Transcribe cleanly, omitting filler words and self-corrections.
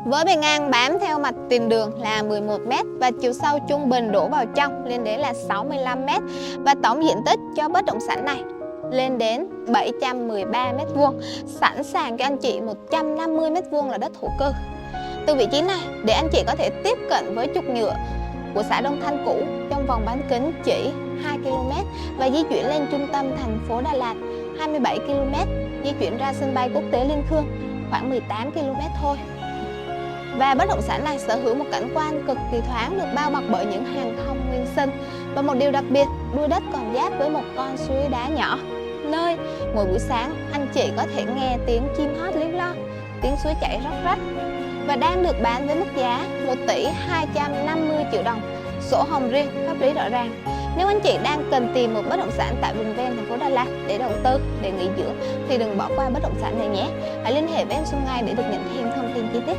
Với bề ngang bám theo mặt tiền đường là 11 m và chiều sâu trung bình đổ vào trong lên đến là 65 m, và tổng diện tích cho bất động sản này lên đến 713 m², sẵn sàng cho anh chị 150 m² là đất thổ cư. Từ vị trí này để anh chị có thể tiếp cận với trục nhựa của xã Đông Thanh cũ trong vòng bán kính chỉ 2 km và di chuyển lên trung tâm thành phố Đà Lạt 27 km, di chuyển ra sân bay quốc tế Liên Khương khoảng 18 km thôi. Và bất động sản này sở hữu một cảnh quan cực kỳ thoáng, được bao bọc bởi những hàng thông nguyên sinh. Và một điều đặc biệt, đuôi đất còn giáp với một con suối đá nhỏ, nơi mỗi buổi sáng anh chị có thể nghe tiếng chim hót líu lo, tiếng suối chảy róc rách. Và đang được bán với mức giá 1 tỷ 250 triệu đồng, sổ hồng riêng, pháp lý rõ ràng. Nếu anh chị đang cần tìm một bất động sản tại vùng ven thành phố Đà Lạt để đầu tư, để nghỉ dưỡng thì đừng bỏ qua bất động sản này nhé. Hãy liên hệ với em Xuân ngay để được nhận thêm thông tin chi tiết.